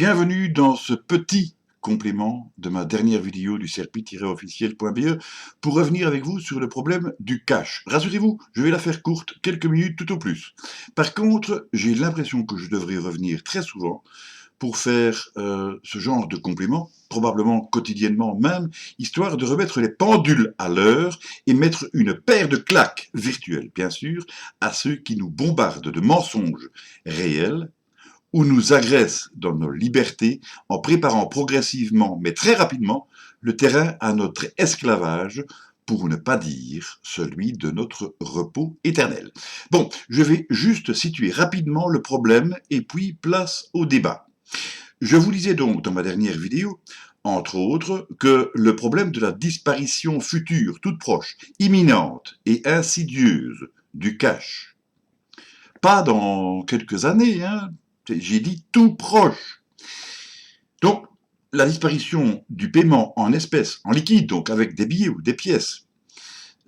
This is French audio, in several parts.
Bienvenue dans ce petit complément de ma dernière vidéo du cerpi-officiel.be pour revenir avec vous sur le problème du cash. Rassurez-vous, je vais la faire courte, quelques minutes tout au plus. Par contre, j'ai l'impression que je devrais revenir très souvent pour faire ce genre de complément, probablement quotidiennement même, histoire de remettre les pendules à l'heure et mettre une paire de claques virtuelles, bien sûr, à ceux qui nous bombardent de mensonges réels ou nous agressent dans nos libertés en préparant progressivement, mais très rapidement, le terrain à notre esclavage, pour ne pas dire celui de notre repos éternel. Bon, je vais juste situer rapidement le problème et puis place au débat. Je vous disais donc dans ma dernière vidéo, entre autres, que le problème de la disparition future, toute proche, imminente et insidieuse du cash, pas dans quelques années, hein, j'ai dit tout proche. Donc, la disparition du paiement en espèces, en liquide, donc avec des billets ou des pièces,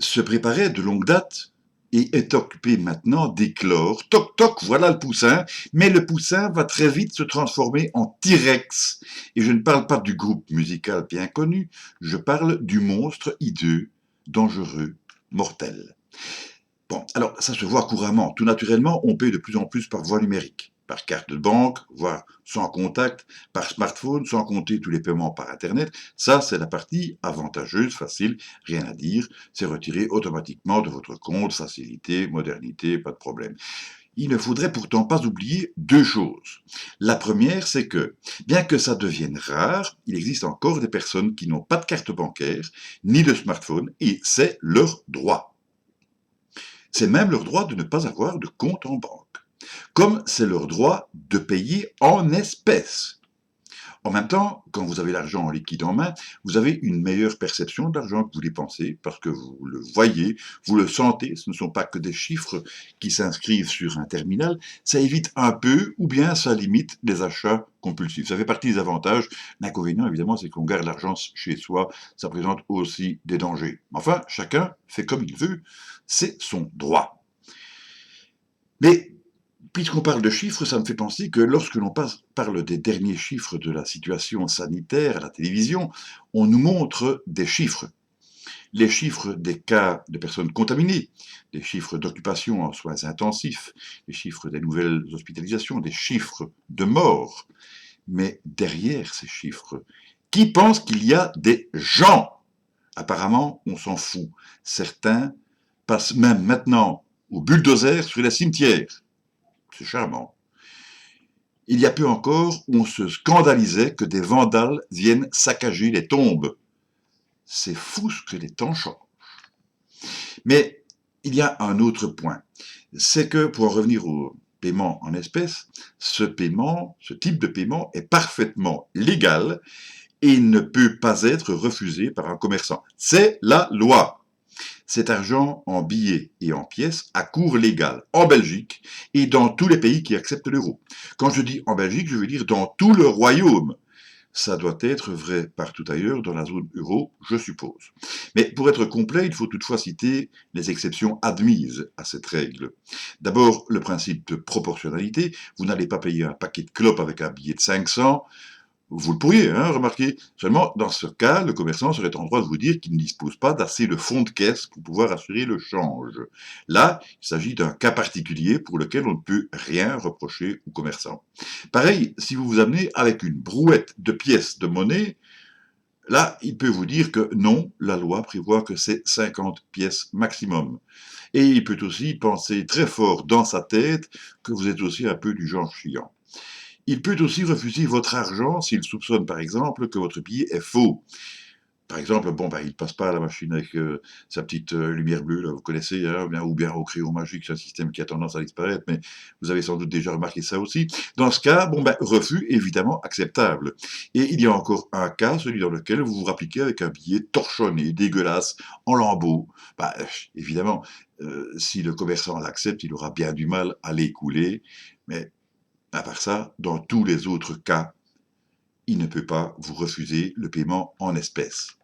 se préparait de longue date et est occupée maintenant d'éclore. Toc toc, voilà le poussin, mais le poussin va très vite se transformer en T-Rex. Et je ne parle pas du groupe musical bien connu, je parle du monstre hideux, dangereux, mortel. Bon, alors ça se voit couramment. Tout naturellement, on paye de plus en plus par voie numérique, par carte de banque, voire sans contact, par smartphone, sans compter tous les paiements par Internet. Ça, c'est la partie avantageuse, facile, rien à dire. C'est retiré automatiquement de votre compte, facilité, modernité, pas de problème. Il ne faudrait pourtant pas oublier deux choses. La première, c'est que, bien que ça devienne rare, il existe encore des personnes qui n'ont pas de carte bancaire, ni de smartphone, et c'est leur droit. C'est même leur droit de ne pas avoir de compte en banque, comme c'est leur droit de payer en espèces. En même temps, quand vous avez l'argent en liquide en main, vous avez une meilleure perception de l'argent que vous dépensez, parce que vous le voyez, vous le sentez, ce ne sont pas que des chiffres qui s'inscrivent sur un terminal, ça évite un peu, ou bien ça limite les achats compulsifs. Ça fait partie des avantages. L'inconvénient, évidemment, c'est qu'on garde l'argent chez soi, ça présente aussi des dangers. Enfin, chacun fait comme il veut, c'est son droit. Mais puisqu'on parle de chiffres, ça me fait penser que lorsque l'on parle des derniers chiffres de la situation sanitaire à la télévision, on nous montre des chiffres. Les chiffres des cas de personnes contaminées, les chiffres d'occupation en soins intensifs, les chiffres des nouvelles hospitalisations, des chiffres de morts. Mais derrière ces chiffres, qui pense qu'il y a des gens? Apparemment, on s'en fout. Certains passent même maintenant au bulldozer sur les cimetières. C'est charmant. Il y a peu encore, on se scandalisait que des vandales viennent saccager les tombes. C'est fou ce que les temps changent. Mais il y a un autre point. C'est que, pour en revenir au paiement en espèces, ce type de paiement est parfaitement légal et ne peut pas être refusé par un commerçant. C'est la loi. Cet argent en billets et en pièces a cours légal en Belgique et dans tous les pays qui acceptent l'euro. Quand je dis en Belgique, je veux dire dans tout le royaume. Ça doit être vrai partout ailleurs dans la zone euro, je suppose. Mais pour être complet, il faut toutefois citer les exceptions admises à cette règle. D'abord, le principe de proportionnalité. Vous n'allez pas payer un paquet de clopes avec un billet de 500. Vous le pourriez, hein, remarquez. Seulement, dans ce cas, le commerçant serait en droit de vous dire qu'il ne dispose pas d'assez de fonds de caisse pour pouvoir assurer le change. Là, il s'agit d'un cas particulier pour lequel on ne peut rien reprocher au commerçant. Pareil, si vous vous amenez avec une brouette de pièces de monnaie, là, il peut vous dire que non, la loi prévoit que c'est 50 pièces maximum. Et il peut aussi penser très fort dans sa tête que vous êtes aussi un peu du genre chiant. Il peut aussi refuser votre argent s'il soupçonne par exemple que votre billet est faux. Par exemple, il ne passe pas à la machine avec sa petite lumière bleue, là, vous connaissez, hein, ou bien au crayon magique, c'est un système qui a tendance à disparaître, mais vous avez sans doute déjà remarqué ça aussi. Dans ce cas, refus évidemment acceptable. Et il y a encore un cas, celui dans lequel vous vous rappliquez avec un billet torchonné, dégueulasse, en lambeaux. Évidemment, si le commerçant l'accepte, il aura bien du mal à l'écouler, mais à part ça, dans tous les autres cas, il ne peut pas vous refuser le paiement en espèces.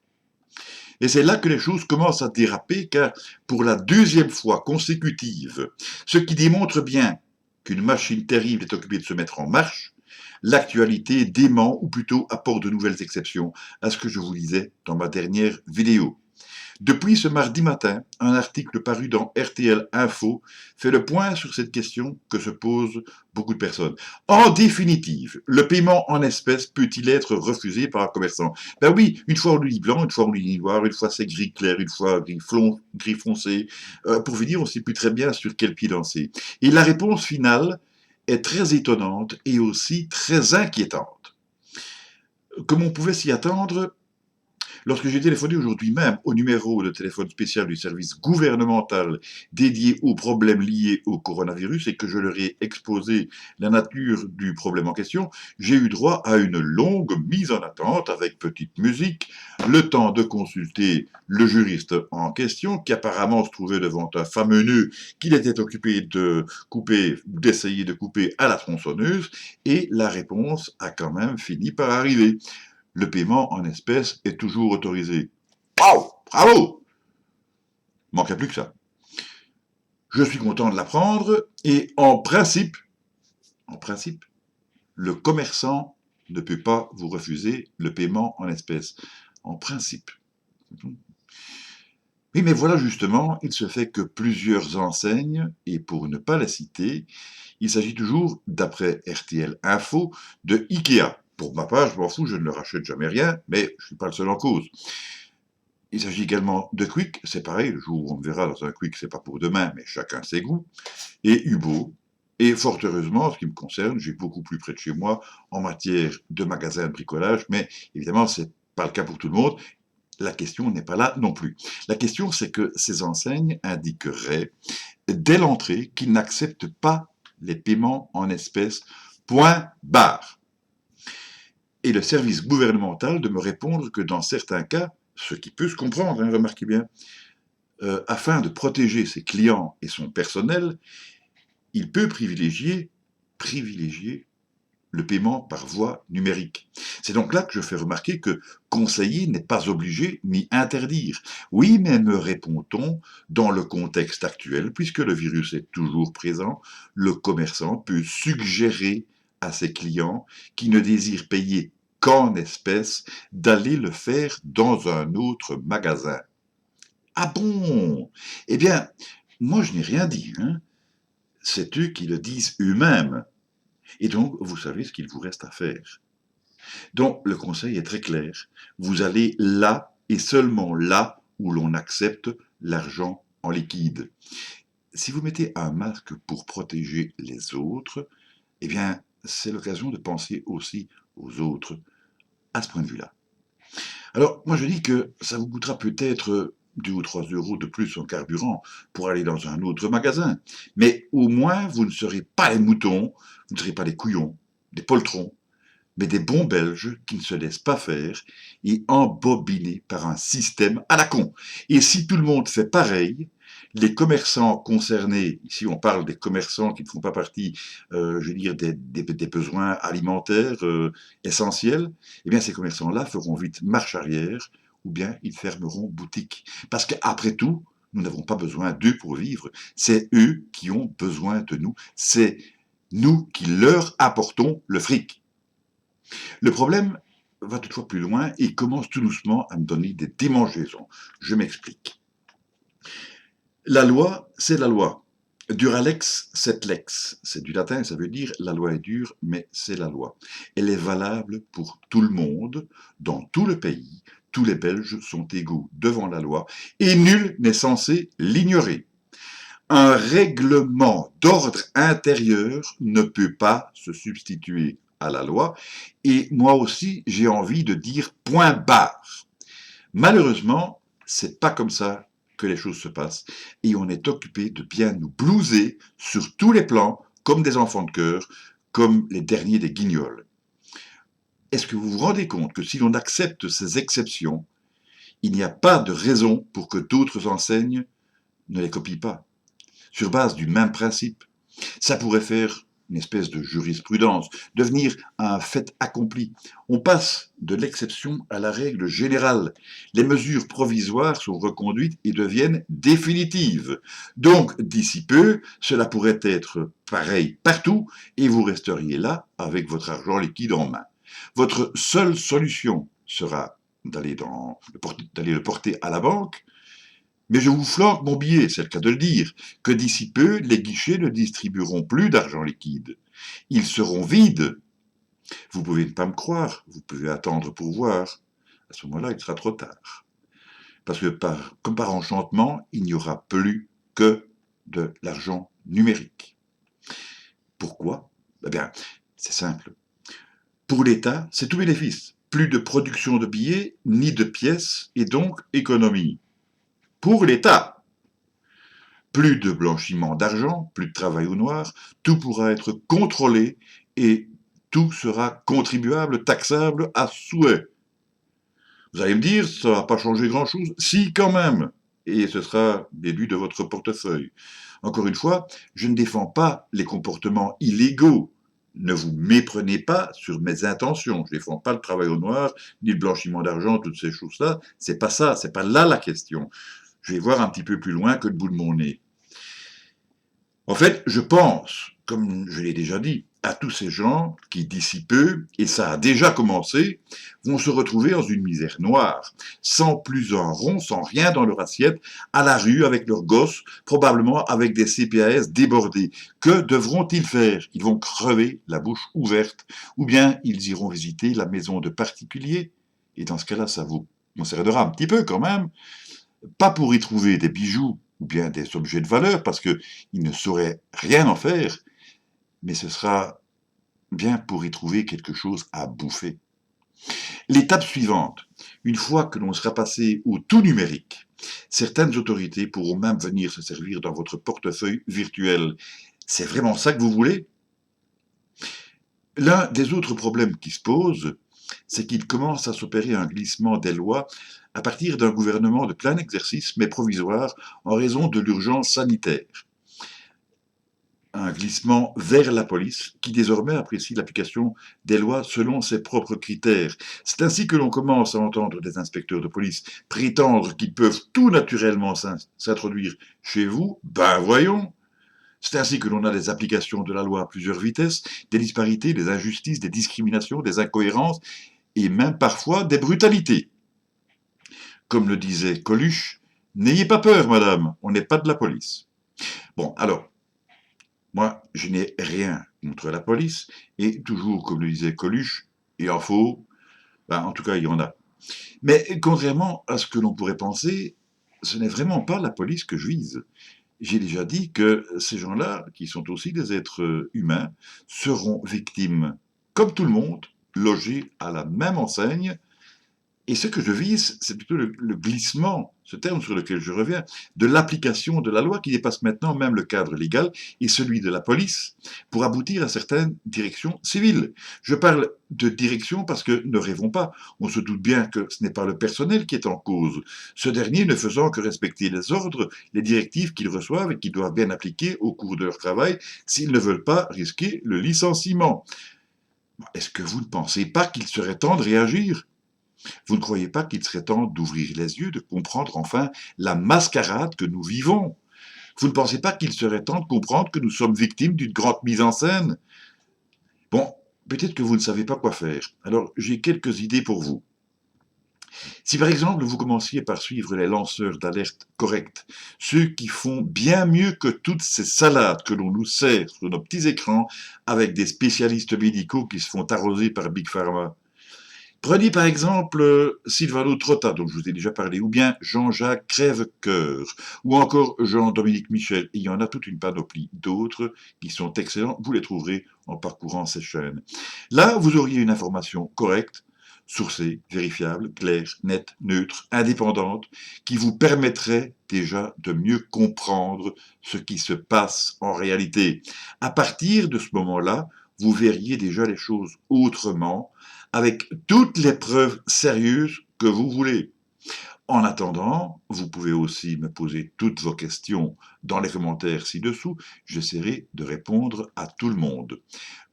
Et c'est là que les choses commencent à déraper, car pour la deuxième fois consécutive, ce qui démontre bien qu'une machine terrible est occupée de se mettre en marche, L'actualité dément ou plutôt apporte de nouvelles exceptions à ce que je vous disais dans ma dernière vidéo. Depuis ce mardi matin, un article paru dans RTL Info fait le point sur cette question que se posent beaucoup de personnes. En définitive, le paiement en espèces peut-il être refusé par un commerçant? Ben oui, une fois on lui dit blanc, une fois on lui dit noir, une fois c'est gris clair, une fois gris foncé. Pour finir, on ne sait plus très bien sur quel pied danser. Et la réponse finale est très étonnante et aussi très inquiétante. Comme on pouvait s'y attendre, lorsque j'ai téléphoné aujourd'hui même au numéro de téléphone spécial du service gouvernemental dédié aux problèmes liés au coronavirus et que je leur ai exposé la nature du problème en question, j'ai eu droit à une longue mise en attente avec petite musique, le temps de consulter le juriste en question qui apparemment se trouvait devant un fameux nœud qu'il était occupé de couper, d'essayer de couper à la tronçonneuse, et la réponse a quand même fini par arriver. Le paiement en espèces est toujours autorisé. Waouh! Bravo! Manquerait plus que ça. Je suis content de l'apprendre et en principe, le commerçant ne peut pas vous refuser le paiement en espèces. En principe. Oui, mais voilà justement, il se fait que plusieurs enseignes, et pour ne pas les citer, il s'agit toujours, d'après RTL Info, de Ikea. Pour ma part, je m'en fous, je ne leur achète jamais rien, mais je ne suis pas le seul en cause. Il s'agit également de Quick, c'est pareil, le jour où on me verra dans un Quick, c'est pas pour demain, mais chacun ses goûts, et Hubo. Et fort heureusement, en ce qui me concerne, j'ai beaucoup plus près de chez moi en matière de magasins de bricolage, mais évidemment, c'est pas le cas pour tout le monde. La question n'est pas là non plus. La question, c'est que ces enseignes indiqueraient dès l'entrée qu'ils n'acceptent pas les paiements en espèces, point barre. Et le service gouvernemental de me répondre que dans certains cas, ce qui peut se comprendre, hein, remarquez bien, afin de protéger ses clients et son personnel, il peut privilégier le paiement par voie numérique. C'est donc là que je fais remarquer que conseiller n'est pas obligé ni interdire. Oui, mais me répond-on, dans le contexte actuel, puisque le virus est toujours présent, le commerçant peut suggérer à ses clients qui ne désirent payer qu'en espèces d'aller le faire dans un autre magasin. Ah bon? Eh bien, moi je n'ai rien dit, hein. C'est eux qui le disent eux-mêmes. Et donc, vous savez ce qu'il vous reste à faire. Donc, le conseil est très clair. Vous allez là et seulement là où l'on accepte l'argent en liquide. Si vous mettez un masque pour protéger les autres, eh bien, c'est l'occasion de penser aussi aux autres à ce point de vue-là. Alors, moi je dis que ça vous coûtera peut-être 2 ou 3 euros de plus en carburant pour aller dans un autre magasin. Mais au moins, vous ne serez pas les moutons, vous ne serez pas les couillons, des poltrons, mais des bons Belges qui ne se laissent pas faire et embobinés par un système à la con. Et si tout le monde fait pareil, les commerçants concernés, ici on parle des commerçants qui ne font pas partie, je veux dire, des besoins alimentaires essentiels, eh bien ces commerçants-là feront vite marche arrière ou bien ils fermeront boutique. Parce qu'après tout, nous n'avons pas besoin d'eux pour vivre, c'est eux qui ont besoin de nous, c'est nous qui leur apportons le fric. Le problème va toutefois plus loin et commence tout doucement à me donner des démangeaisons. Je m'explique. La loi, c'est la loi. Duralex, c'est lex. C'est du latin, ça veut dire la loi est dure, mais c'est la loi. Elle est valable pour tout le monde, dans tout le pays. Tous les Belges sont égaux devant la loi et nul n'est censé l'ignorer. Un règlement d'ordre intérieur ne peut pas se substituer à la loi, et moi aussi j'ai envie de dire point barre. Malheureusement, c'est pas comme ça que les choses se passent, et on est occupé de bien nous blouser sur tous les plans, comme des enfants de cœur, comme les derniers des guignols. Est-ce que vous vous rendez compte que si l'on accepte ces exceptions, il n'y a pas de raison pour que d'autres enseignes ne les copient pas, sur base du même principe? Ça pourrait faire une espèce de jurisprudence, devenir un fait accompli. On passe de l'exception à la règle générale. Les mesures provisoires sont reconduites et deviennent définitives. Donc, d'ici peu, cela pourrait être pareil partout et vous resteriez là avec votre argent liquide en main. Votre seule solution sera d'aller le porter à la banque, mais je vous flanque mon billet, c'est le cas de le dire, que d'ici peu, les guichets ne distribueront plus d'argent liquide. Ils seront vides. Vous pouvez ne pas me croire, vous pouvez attendre pour voir. À ce moment-là, il sera trop tard. Parce que comme par enchantement, il n'y aura plus que de l'argent numérique. Pourquoi? Eh bien, c'est simple. Pour l'État, c'est tout bénéfice. Plus de production de billets, ni de pièces, et donc économie. Pour l'État. Plus de blanchiment d'argent, plus de travail au noir, tout pourra être contrôlé et tout sera contribuable, taxable à souhait. Vous allez me dire, ça ne va pas changer grand-chose? Si, quand même. Et ce sera déduit de votre portefeuille. Encore une fois, je ne défends pas les comportements illégaux. Ne vous méprenez pas sur mes intentions. Je ne défends pas le travail au noir, ni le blanchiment d'argent, toutes ces choses-là. C'est pas ça, c'est pas là la question. Je vais voir un petit peu plus loin que le bout de mon nez. En fait, je pense, comme je l'ai déjà dit, à tous ces gens qui, d'ici peu, et ça a déjà commencé, vont se retrouver dans une misère noire, sans plus un rond, sans rien dans leur assiette, à la rue avec leurs gosses, probablement avec des CPAS débordés. Que devront-ils faire? Ils vont crever la bouche ouverte, ou bien ils iront visiter la maison de particuliers, et dans ce cas-là, ça vous concernera un petit peu quand même, pas pour y trouver des bijoux ou bien des objets de valeur, parce qu'ils ne sauraient rien en faire, mais ce sera bien pour y trouver quelque chose à bouffer. L'étape suivante, une fois que l'on sera passé au tout numérique, certaines autorités pourront même venir se servir dans votre portefeuille virtuel. C'est vraiment ça que vous voulez? L'un des autres problèmes qui se posent, c'est qu'il commence à s'opérer un glissement des lois à partir d'un gouvernement de plein exercice, mais provisoire, en raison de l'urgence sanitaire. Un glissement vers la police, qui désormais apprécie l'application des lois selon ses propres critères. C'est ainsi que l'on commence à entendre des inspecteurs de police prétendre qu'ils peuvent tout naturellement s'introduire chez vous. Ben voyons! C'est ainsi que l'on a des applications de la loi à plusieurs vitesses, des disparités, des injustices, des discriminations, des incohérences, et même parfois des brutalités. Comme le disait Coluche, n'ayez pas peur, madame, on n'est pas de la police. Bon, alors, moi, je n'ai rien contre la police, et toujours, comme le disait Coluche, il en faut, ben, en tout cas, il y en a. Mais contrairement à ce que l'on pourrait penser, ce n'est vraiment pas la police que je vise. J'ai déjà dit que ces gens-là, qui sont aussi des êtres humains, seront victimes, comme tout le monde, logés à la même enseigne. Et ce que je vise, c'est plutôt le glissement, ce terme sur lequel je reviens, de l'application de la loi qui dépasse maintenant même le cadre légal et celui de la police pour aboutir à certaines directions civiles. Je parle de direction parce que, ne rêvons pas, on se doute bien que ce n'est pas le personnel qui est en cause, ce dernier ne faisant que respecter les ordres, les directives qu'ils reçoivent et qu'ils doivent bien appliquer au cours de leur travail s'ils ne veulent pas risquer le licenciement. Est-ce que vous ne pensez pas qu'il serait temps de réagir ? Vous ne croyez pas qu'il serait temps d'ouvrir les yeux, de comprendre enfin la mascarade que nous vivons? Vous ne pensez pas qu'il serait temps de comprendre que nous sommes victimes d'une grande mise en scène? Bon, peut-être que vous ne savez pas quoi faire. Alors, j'ai quelques idées pour vous. Si par exemple vous commenciez par suivre les lanceurs d'alerte corrects, ceux qui font bien mieux que toutes ces salades que l'on nous sert sur nos petits écrans avec des spécialistes médicaux qui se font arroser par Big Pharma. Prenez par exemple Silvano Trotta, dont je vous ai déjà parlé, ou bien Jean-Jacques Crèvecoeur, ou encore Jean-Dominique Michel. Et il y en a toute une panoplie d'autres qui sont excellents. Vous les trouverez en parcourant ces chaînes. Là, vous auriez une information correcte, sourcée, vérifiable, claire, nette, neutre, indépendante, qui vous permettrait déjà de mieux comprendre ce qui se passe en réalité. À partir de ce moment-là, vous verriez déjà les choses autrement, avec toutes les preuves sérieuses que vous voulez. En attendant, vous pouvez aussi me poser toutes vos questions dans les commentaires ci-dessous. J'essaierai de répondre à tout le monde.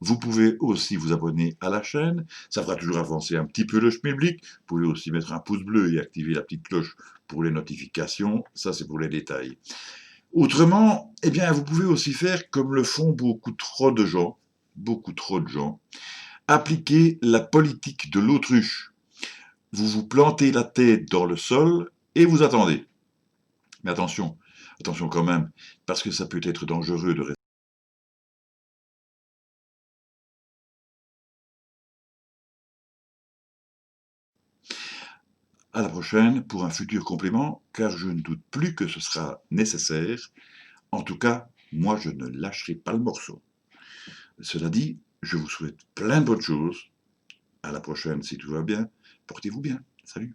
Vous pouvez aussi vous abonner à la chaîne. Ça fera toujours avancer un petit peu le schmilblick. Vous pouvez aussi mettre un pouce bleu et activer la petite cloche pour les notifications. Ça, c'est pour les détails. Autrement, eh bien, vous pouvez aussi faire comme le font beaucoup trop de gens, appliquer la politique de l'autruche. Vous vous plantez la tête dans le sol et vous attendez. Mais attention, attention quand même, parce que ça peut être dangereux de rester. À la prochaine pour un futur complément, car je ne doute plus que ce sera nécessaire. En tout cas, moi je ne lâcherai pas le morceau. Cela dit, je vous souhaite plein de bonnes choses. À la prochaine si tout va bien. Portez-vous bien. Salut.